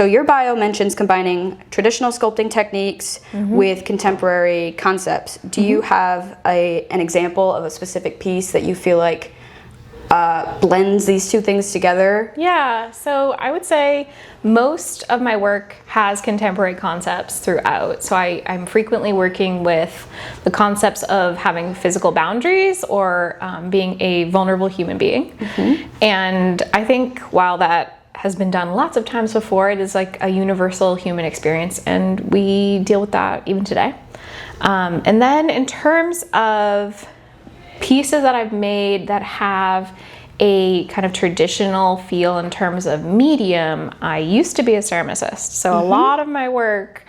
So your bio mentions combining traditional sculpting techniques with contemporary concepts. Do you have an example of a specific piece that you feel like blends these two things together? Yeah, so I would say most of my work has contemporary concepts throughout. So I'm frequently working with the concepts of having physical boundaries or being a vulnerable human being. And I think while that has been done lots of times before, it is like a universal human experience, and we deal with that even today. And then in terms of pieces that I've made that have a kind of traditional feel in terms of medium, I used to be a ceramicist. So a lot of my work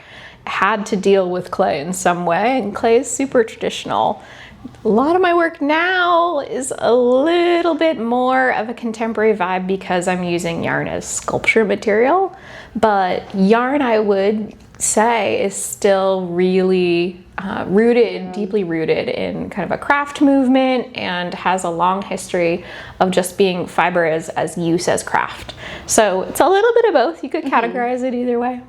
had to deal with clay in some way, and clay is super traditional. A lot of my work now is a little bit more of a contemporary vibe because I'm using yarn as sculpture material, but yarn, I would say, is still really deeply rooted in kind of a craft movement and has a long history of just being fiber as use as craft. So it's a little bit of both. You could categorize it either way.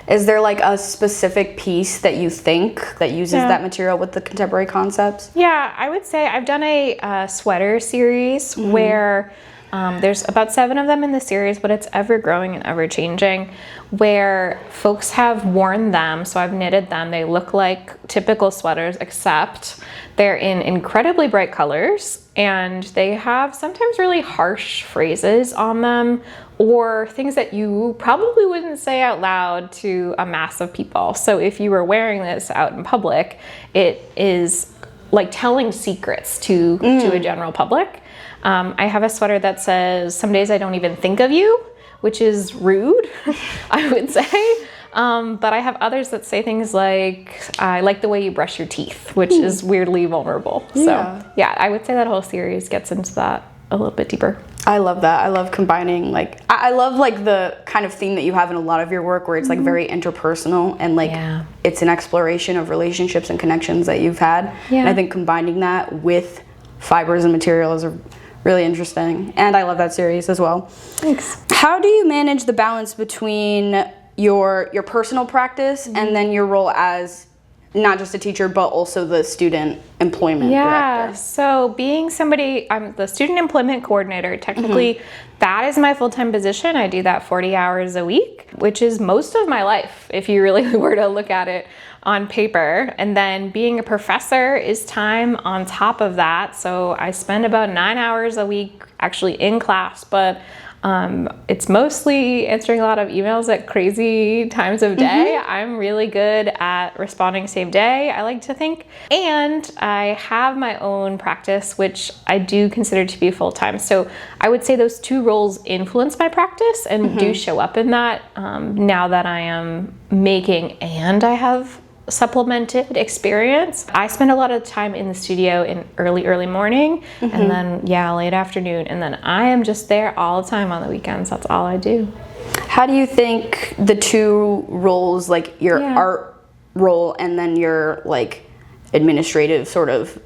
Is there like a specific piece that you think that uses that material with the contemporary concepts? Yeah, I would say I've done a sweater series where there's about 7 of them in the series, but it's ever growing and ever changing, where folks have worn them. So I've knitted them. They look like typical sweaters, except they're in incredibly bright colors, and they have sometimes really harsh phrases on them or things that you probably wouldn't say out loud to a mass of people. So if you were wearing this out in public, it is like telling secrets to a general public. I have a sweater that says, "Some days I don't even think of you," which is rude, I would say. But I have others that say things like, "I like the way you brush your teeth," which is weirdly vulnerable. So yeah, I would say that whole series gets into that a little bit deeper. I love that. I love combining, like, I love like the kind of theme that you have in a lot of your work where it's like very interpersonal and like it's an exploration of relationships and connections that you've had. And I think combining that with fibers and materials are really interesting. And I love that series as well. Thanks. How do you manage the balance between your personal practice and then your role as not just a teacher, but also the student employment director? So being somebody, I'm the student employment coordinator. Technically, that is my full-time position. I do that 40 hours a week, which is most of my life, if you really were to look at it on paper. And then being a professor is time on top of that. So I spend about 9 hours a week actually in class, but it's mostly answering a lot of emails at crazy times of day. I'm really good at responding same day, I like to think. And I have my own practice, which I do consider to be full-time. So I would say those two roles influence my practice and do show up in that now that I am making and I have supplemented experience. I spend a lot of time in the studio in early morning and then late afternoon, and then I am just there all the time on the weekends. That's all I do. How do you think the two roles, like your art role and then your like administrative sort of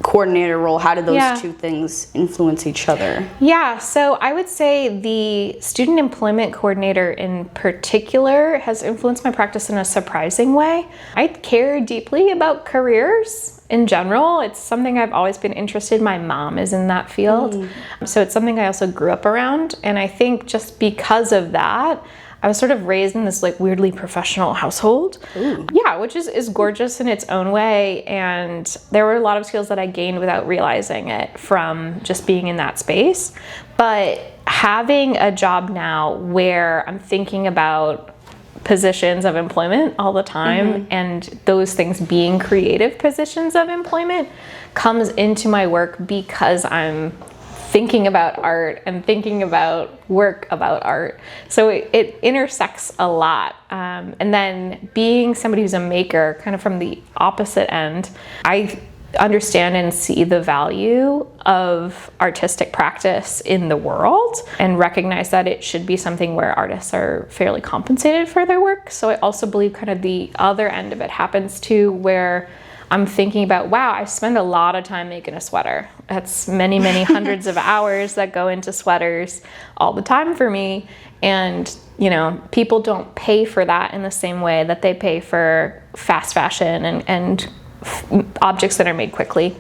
coordinator role, how do those two things influence each other? Yeah, so I would say the student employment coordinator in particular has influenced my practice in a surprising way. I care deeply about careers in general. It's something I've always been interested in. My mom is in that field. So it's something I also grew up around. And I think just because of that, I was sort of raised in this like weirdly professional household. Yeah, which is gorgeous in its own way. And there were a lot of skills that I gained without realizing it from just being in that space. But having a job now where I'm thinking about positions of employment all the time and those things being creative positions of employment comes into my work because I'm thinking about art and thinking about work about art. So it intersects a lot. And then being somebody who's a maker, kind of from the opposite end, I understand and see the value of artistic practice in the world and recognize that it should be something where artists are fairly compensated for their work. So I also believe kind of the other end of it happens too, where I'm thinking about, wow, I spend a lot of time making a sweater. That's many, many hundreds of hours that go into sweaters all the time for me. And, you know, people don't pay for that in the same way that they pay for fast fashion and objects that are made quickly.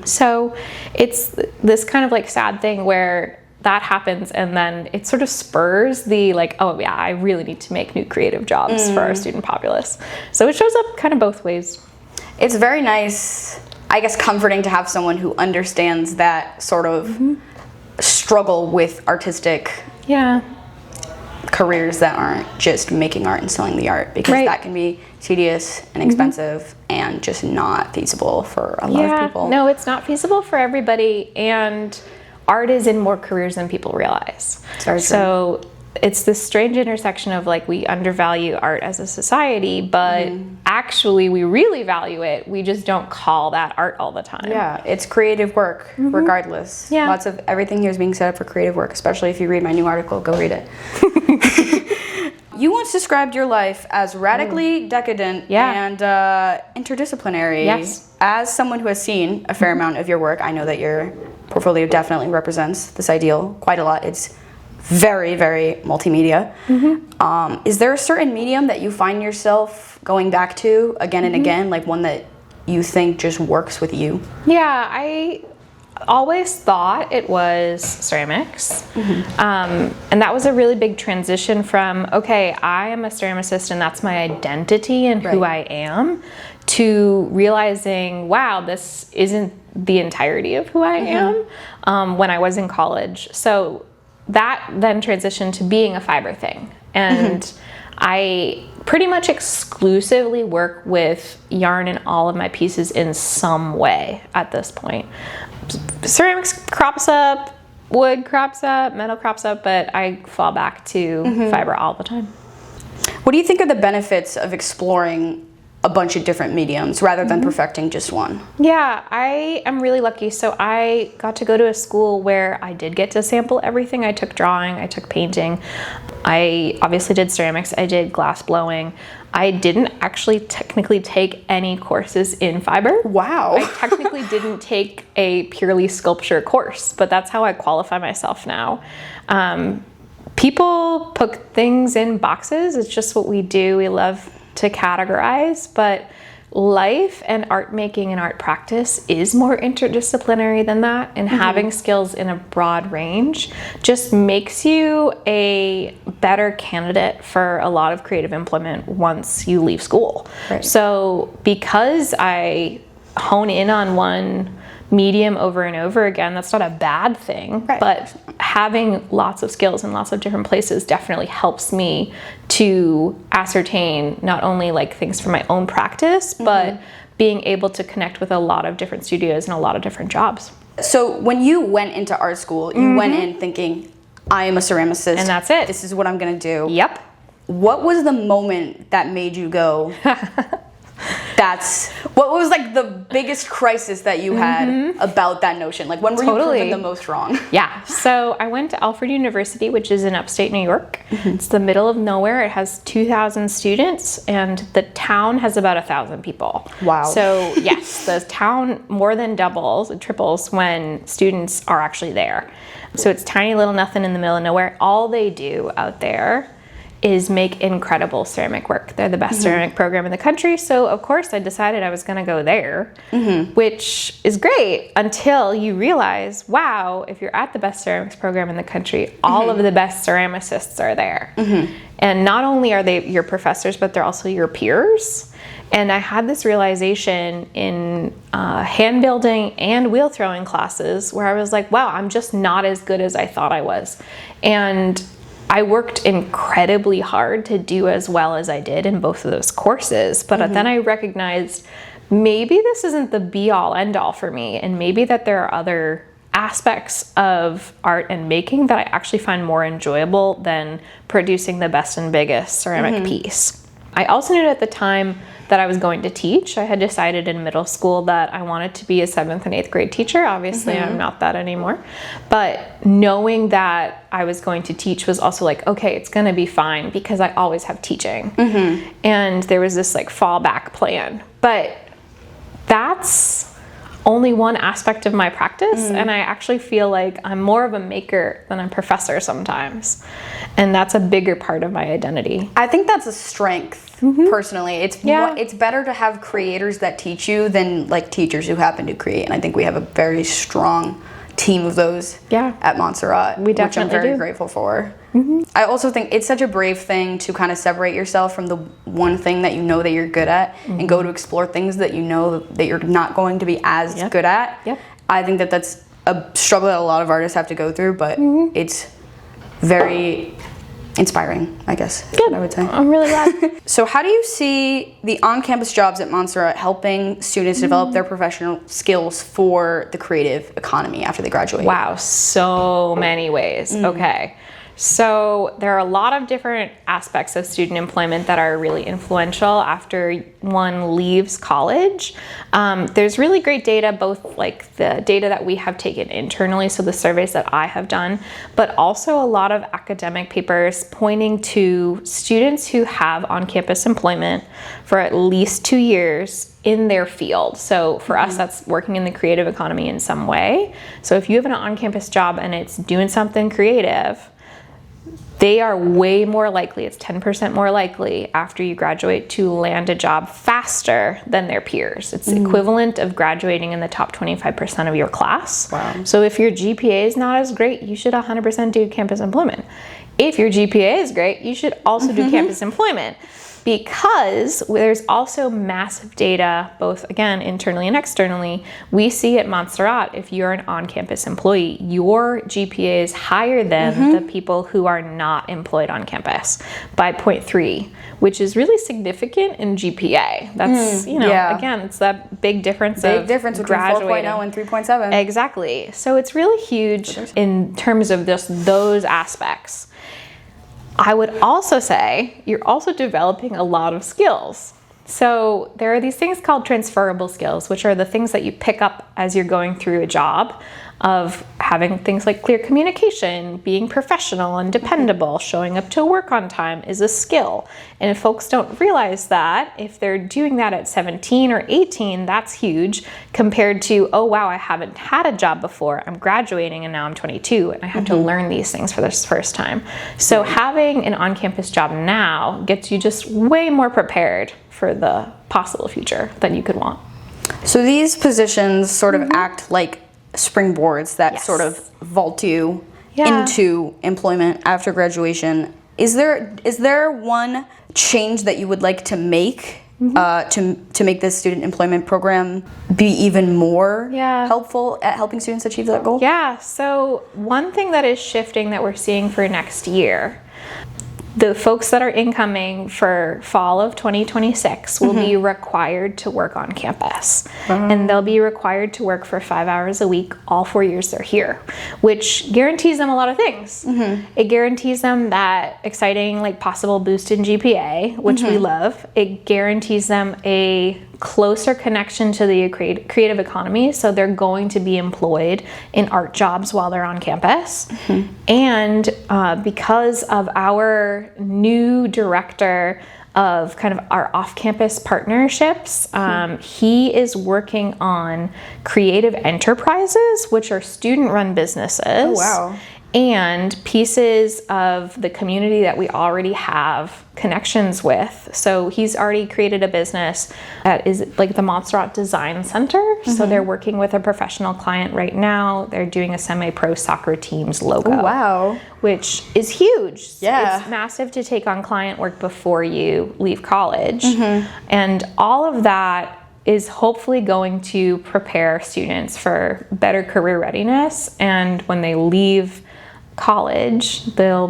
So it's this kind of like sad thing where that happens, and then it sort of spurs the like, oh yeah, I really need to make new creative jobs for our student populace. So it shows up kind of both ways. It's very nice, I guess, comforting to have someone who understands that sort of struggle with artistic careers that aren't just making art and selling the art, because that can be tedious and expensive and just not feasible for a lot of people. No, it's not feasible for everybody, and art is in more careers than people realize. So it's this strange intersection of like, we undervalue art as a society, but actually we really value it. We just don't call that art all the time. Yeah, it's creative work regardless. Yeah. Lots of everything here is being set up for creative work, especially if you read my new article, go read it. You once described your life as radically decadent and interdisciplinary. Yes. As someone who has seen a fair amount of your work, I know that your portfolio definitely represents this ideal quite a lot. It's very, very multimedia. Is there a certain medium that you find yourself going back to again and again, like one that you think just works with you? Yeah, I always thought it was ceramics. And that was a really big transition from, okay, I am a ceramicist and that's my identity and who I am, to realizing, wow, this isn't the entirety of who I am, when I was in college. So that then transitioned to being a fiber thing. And I pretty much exclusively work with yarn in all of my pieces in some way at this point. Ceramics crops up, wood crops up, metal crops up, but I fall back to fiber all the time. What do you think are the benefits of exploring a bunch of different mediums rather than perfecting just one? Yeah, I am really lucky. So I got to go to a school where I did get to sample everything. I took drawing, I took painting. I obviously did ceramics, I did glass blowing. I didn't actually technically take any courses in fiber. Wow. I technically didn't take a purely sculpture course, but that's how I qualify myself now. People put things in boxes. It's just what we do. We love to categorize, but life and art making and art practice is more interdisciplinary than that, and having skills in a broad range just makes you a better candidate for a lot of creative employment once you leave school. So because I hone in on one medium over and over again, that's not a bad thing, but having lots of skills in lots of different places definitely helps me to ascertain not only like things for my own practice, but being able to connect with a lot of different studios and a lot of different jobs. So when you went into art school, you went in thinking, I am a ceramicist. And that's it. This is what I'm gonna do. Yep. What was the moment that made you go, what was like the biggest crisis that you had about that notion? Like when were you proven the most wrong? Yeah, so I went to Alfred University, which is in upstate New York. It's the middle of nowhere. It has 2,000 students and the town has about 1,000 people. Wow. So yes, the town more than doubles, it triples when students are actually there. So it's tiny little nothing in the middle of nowhere. All they do out there is make incredible ceramic work. They're the best ceramic program in the country. So of course I decided I was gonna go there, which is great until you realize, wow, if you're at the best ceramics program in the country, all of the best ceramicists are there. And not only are they your professors, but they're also your peers. And I had this realization in hand building and wheel throwing classes where I was like, wow, I'm just not as good as I thought I was. And I worked incredibly hard to do as well as I did in both of those courses, but then I recognized maybe this isn't the be-all end-all for me, and maybe that there are other aspects of art and making that I actually find more enjoyable than producing the best and biggest ceramic piece. I also knew at the time that I was going to teach. I had decided in middle school that I wanted to be a 7th and 8th grade teacher. Obviously, I'm not that anymore. But knowing that I was going to teach was also like, okay, it's going to be fine because I always have teaching. And there was this like fallback plan. But that's only one aspect of my practice, and I actually feel like I'm more of a maker than a professor sometimes, and that's a bigger part of my identity. I think that's a strength, personally. It's better to have creators that teach you than like teachers who happen to create, and I think we have a very strong team of those at Montserrat, we definitely which I'm very grateful for. I also think it's such a brave thing to kind of separate yourself from the one thing that you know that you're good at and go to explore things that you know that you're not going to be as good at. I think that that's a struggle that a lot of artists have to go through, but it's very inspiring, I guess, is what I would say. I'm really glad. So how do you see the on-campus jobs at Montserrat helping students develop their professional skills for the creative economy after they graduate? Wow, so many ways. Okay. So there are a lot of different aspects of student employment that are really influential after one leaves college. There's really great data, both like the data that we have taken internally, so the surveys that I have done, but also a lot of academic papers pointing to students who have on-campus employment for at least 2 years in their field. So for us, that's working in the creative economy in some way. So if you have an on-campus job and it's doing something creative, they are way more likely, it's 10% more likely after you graduate to land a job faster than their peers. It's equivalent of graduating in the top 25% of your class. Wow. So if your GPA is not as great, you should 100% do campus employment. If your GPA is great, you should also do campus employment, because there's also massive data, both again, internally and externally. We see at Montserrat, if you're an on-campus employee, your GPA is higher than the people who are not employed on campus by 0.3, which is really significant in GPA. That's, again, it's that big difference between 4.0 and 3.7. Exactly. So it's really huge in terms of just those aspects. I would also say you're also developing a lot of skills. So there are these things called transferable skills, which are the things that you pick up as you're going through a job, of having things like clear communication, being professional and dependable, showing up to work on time is a skill. And if folks don't realize that, if they're doing that at 17 or 18, that's huge compared to, oh wow, I haven't had a job before, I'm graduating and now I'm 22 and I have to learn these things for this first time. So having an on-campus job now gets you just way more prepared for the possible future that you could want. So these positions sort of act like springboards that sort of vault you into employment after graduation. Is there one change that you would like to make to make this student employment program be even more helpful at helping students achieve that goal? Yeah, so one thing that is shifting that we're seeing for next year, the folks that are incoming for fall of 2026 will be required to work on campus. And they'll be required to work for 5 hours a week all 4 years they're here, which guarantees them a lot of things. It guarantees them that exciting, like, possible boost in GPA, which we love. It guarantees them a closer connection to the creative economy, so they're going to be employed in art jobs while they're on campus. And because of our new director of kind of our off-campus partnerships, he is working on creative enterprises, which are student-run businesses. Oh, wow. And pieces of the community that we already have connections with. So he's already created a business that is like the Montserrat Design Center. So they're working with a professional client right now. They're doing a semi-pro soccer team's logo. Oh, wow. Which is huge. Yeah. It's massive to take on client work before you leave college. And all of that is hopefully going to prepare students for better career readiness. And when they leave college, they'll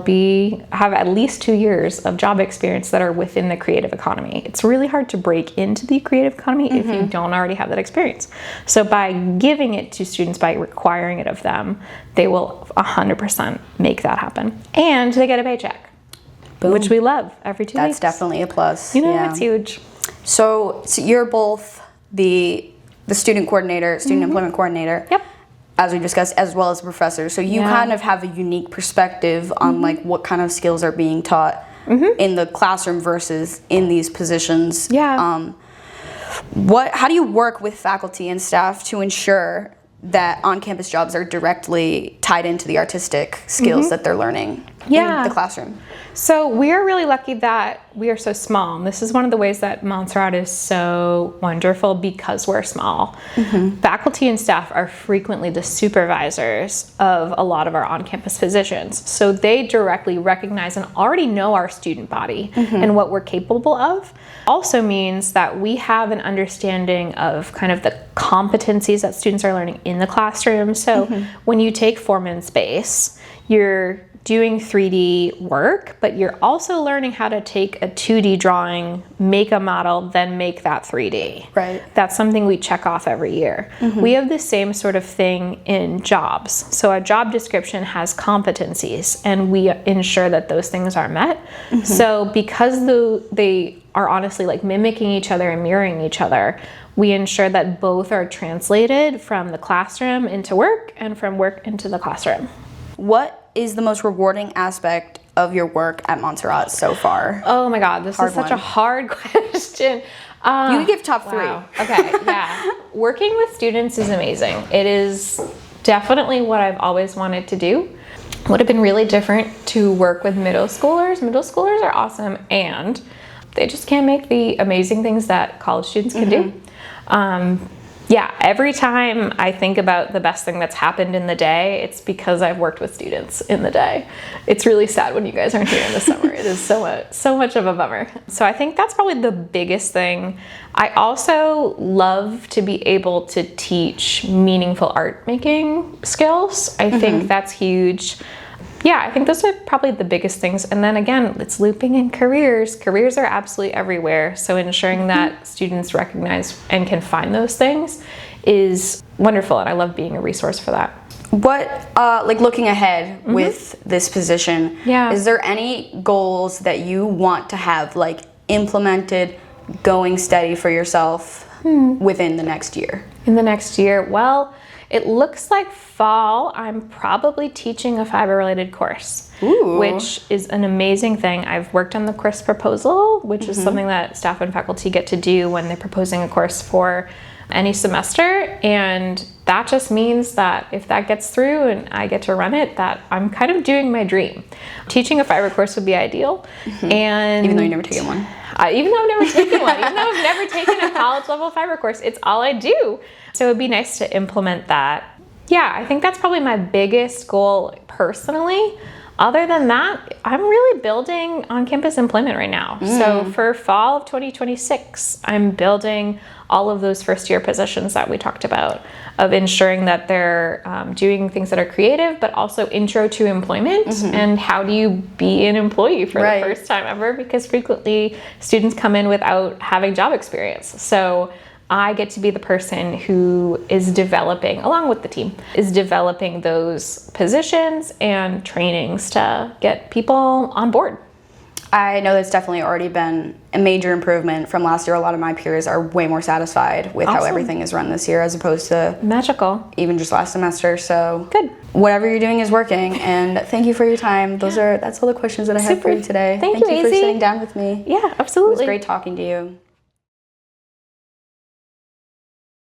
have at least 2 years of job experience that are within the creative economy. It's really hard to break into the creative economy if you don't already have that experience. So by giving it to students, by requiring it of them, they will 100% make that happen. And they get a paycheck, which we love every 2 weeks. That's definitely a plus. It's huge. So you're both the student coordinator, student employment coordinator. Yep. As we discussed, as well as a professor. So you kind of have a unique perspective on like what kind of skills are being taught in the classroom versus in these positions. How do you work with faculty and staff to ensure that on-campus jobs are directly tied into the artistic skills that they're learning in the classroom? So we are really lucky that we are so small. And this is one of the ways that Montserrat is so wonderful, because we're small. Faculty and staff are frequently the supervisors of a lot of our on-campus positions. So they directly recognize and already know our student body and what we're capable of. Also means that we have an understanding of kind of the competencies that students are learning in the classroom. So when you take form and space, you're doing 3D work, but you're also learning how to take a 2D drawing, make a model, then make that 3D. Right. That's something we check off every year. We have the same sort of thing in jobs. So a job description has competencies, and we ensure that those things are met. So because they are honestly like mimicking each other and mirroring each other, we ensure that both are translated from the classroom into work and from work into the classroom. What is the most rewarding aspect of your work at Montserrat so far? Oh my God, this is such a hard question. You can give top 3. Okay, yeah. Working with students is amazing. It is definitely what I've always wanted to do. Would have been really different to work with middle schoolers. Middle schoolers are awesome, and they just can't make the amazing things that college students can do. Yeah, every time I think about the best thing that's happened in the day, it's because I've worked with students in the day. It's really sad when you guys aren't here in the summer. It is so much of a bummer. So I think that's probably the biggest thing. I also love to be able to teach meaningful art making skills. I think that's huge. Yeah, I think those are probably the biggest things. And then again, it's looping in careers. Careers are absolutely everywhere. So ensuring that students recognize and can find those things is wonderful. And I love being a resource for that. What, like looking ahead with this position, is there any goals that you want to have like implemented, going steady for yourself within the next year? In the next year, well, it looks like fall, I'm probably teaching a fiber-related course, which is an amazing thing. I've worked on the course proposal, which is something that staff and faculty get to do when they're proposing a course for any semester. And that just means that if that gets through and I get to run it, that I'm kind of doing my dream. Teaching a fiber course would be ideal. And even though you've never taken one. Even though I've never taken one, even though I've never taken a college level fiber course, it's all I do. So it would be nice to implement that. Yeah, I think that's probably my biggest goal personally. Other than that, I'm really building on-campus employment right now. So for fall of 2026, I'm building all of those first-year positions that we talked about, of ensuring that they're doing things that are creative, but also intro to employment. And how do you be an employee for the first time ever? Because frequently students come in without having job experience. So I get to be the person who is developing, along with the team, is developing those positions and trainings to get people on board. I know that's definitely already been a major improvement from last year. A lot of my peers are way more satisfied with how everything is run this year as opposed to even just last semester. So good. Whatever you're doing is working, and thank you for your time. That's all the questions that I have for you today. Thank you for sitting down with me. Yeah, absolutely. It was great talking to you.